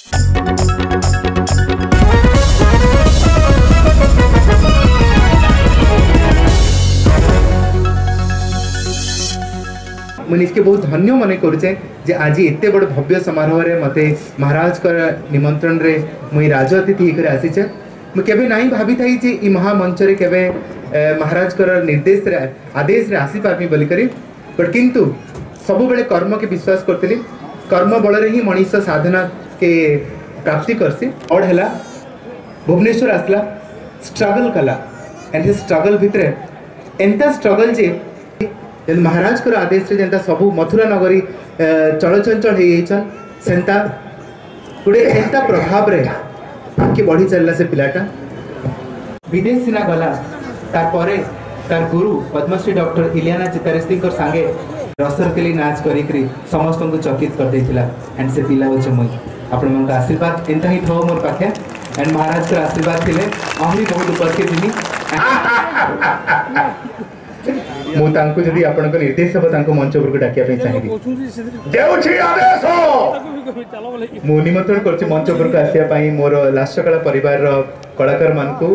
मुझे इसके बहुत धन्य मन करुचे जे आज एते बड़ भव्य समारोह रे मते महाराज कर निमंत्रण रे मुई राज अतिथि होकर आसीचे। मुझे केबे नहीं भाभी थी जे ई महामंच रे केबे महाराज कर निर्देश रे आदेश रे आसी पाबी बोली करी, बट किंतु सब बेले कर्म के विश्वास करतली। कर्म बल रे ही मनीष साधना के प्राप्ति करसी। और हैला भुवनेश्वर आसला, स्ट्रगल कला एंड हिज स्ट्रगल भितरे एंता स्ट्रगल जे महाराज को आदेश रे जेंता सबू मथुरा नगरी चलचंचल हो सेंता गोटे एंता प्रभाव रे आगे बढ़ी चलला से पिलाटा विदेश सिना गला। तार तार गुरु पद्मश्री डॉक्टर इलियाना चितारेस्ती सांगे रसरकेली नाच करी समस्त को चकित कर देथिला। एंड से पिला होचे मुई आपण मन का आशीर्वाद एंता ही थो मोर पाखे। एंड महाराज का आशीर्वाद थिले आहरी बहुत उपस्थित थिनी। मु तांको जदी आपण को निर्देश हो तांको मंच पर को डाकिया पे चाहिबी देउछि आदेश मु निमंत्रण करछि मंच पर को आसिया पई मोर लास्ट कला परिवार रो कलाकार मान को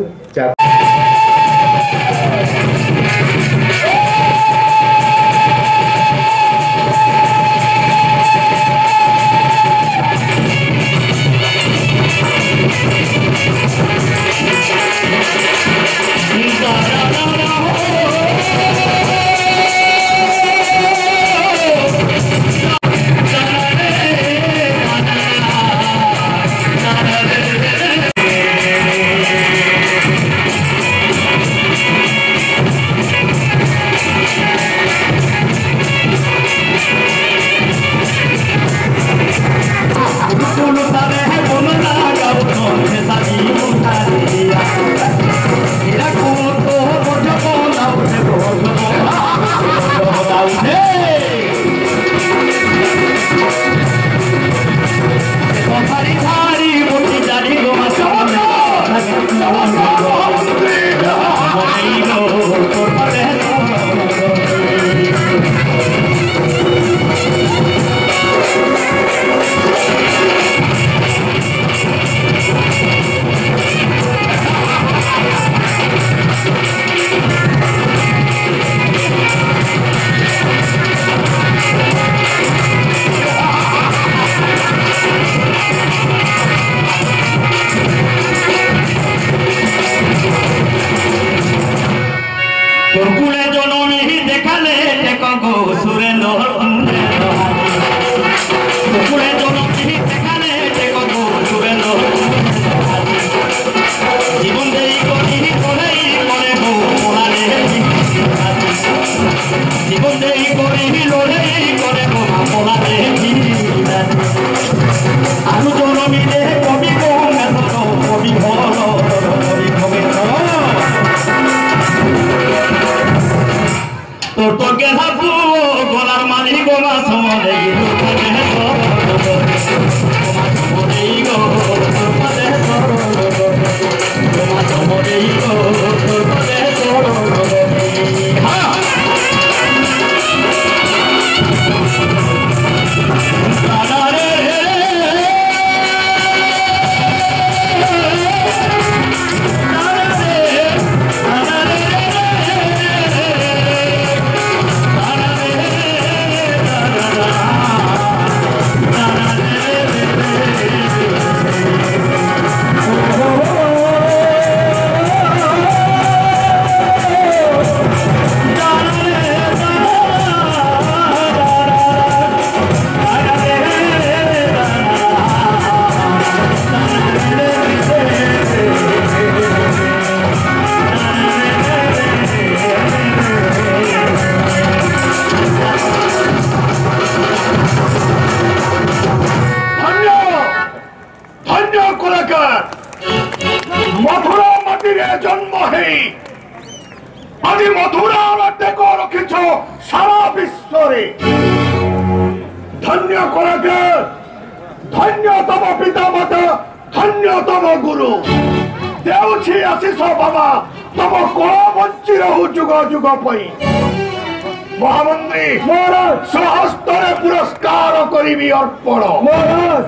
महामंत्री महाराज सहस्तर पुरस्कार करी अर्पण महाराज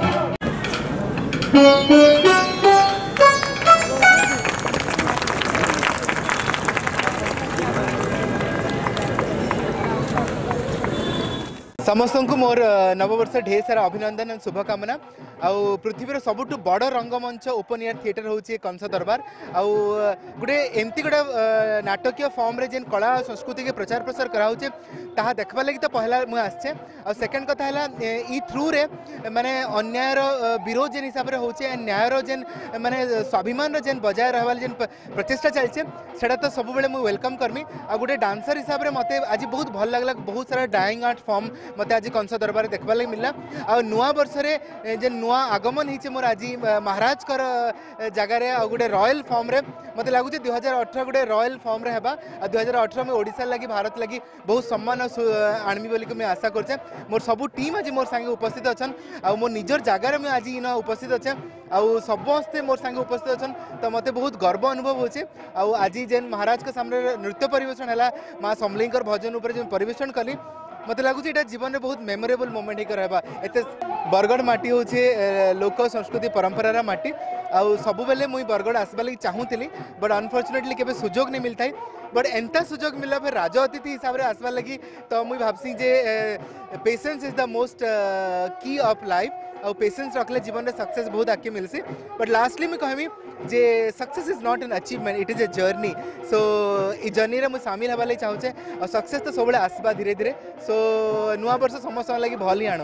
समस्त को मोर नववर्ष ढेर सारा अभिनंदन और शुभकामना। आउ पृथ्वीर सबुठ बड़ रंगमंच ओपन एयर थिएटर होची कंस दरबार। आउ गोटे एमती गोटे नाटकीय फॉर्म रे जेन कला संस्कृति के प्रचार प्रसार कराऊे ताहा देखबा लगी तो पहला मुझे आसचे। आ सेकेंड कथा है ई थ्रू रे माने अन्यायर विरोध जेन हिसाब रे होचे न्यायर जेन माने स्वाभिमान जेन बजाय रहवाल जेन प्रचेष्टा चलचे सेटा तो सब बेले मुझे वेलकम करमी। आ गोटे डांसर हिसाब रे मते आज बहुत भल लागला। बहुत सारा डाइंग आर्ट फॉर्म मते आज कंस दरबार देखबा लगी मिलला। आ नुआ वर्ष रे जेन नुआ आगमन होइचे मोर आज महाराज कर जगह रे आ गोटे रॉयल फॉर्म रे मते लागुचे 2018 गोटे रॉयल फॉर्म रे हेबा। आ 2018 में ओडिसा लगी भारत लगी बहुत सम्मान आनमी बोली को मैं आशा करछे। मोर सबु टीम आज मोर संगे उपस्थित अछन। आ मोर निजर जगह रे मैं आज इन उपस्थित अच्छे। आ समस्ते मोर संगे उपस्थित अछन तो मते बहुत गर्व अनुभव होचे। आ आज जेन महाराज के सामने नृत्य परिवेशन हैला माँ समलिंकर भजन ऊपर जेन परिवेशन कली मत लगुच ये जीवन में बहुत मेमोरेबल मोमेंट ही रहा। एत बरगढ़ माटी हूँ लोक संस्कृति परंपरार माटी। आउ सब बेले मुई बरगढ़ आसवा लगी चाहूली बट अनफॉर्चुनेटली केबे सुजोग नहीं मिलता है। बट एंता सुजोग मिलला फिर राज अतिथि हिसाब से आसवा लगी तो मुई भावसी जे पेशेंस इज द मोस्ट की ऑफ लाइफ। और पेशेंस रखले जीवन में सक्सेस बहुत आगे मिलसी। बट लास्टली मैं कहमी जे success is not an achievement it is a journey. So ई जर्नी रे मुझे सामिल हवा चाहूचे और सक्सेस तो सब आसवा धीरे धीरे। सो नुआ वर्ष समस्त लगी भल ही आणु।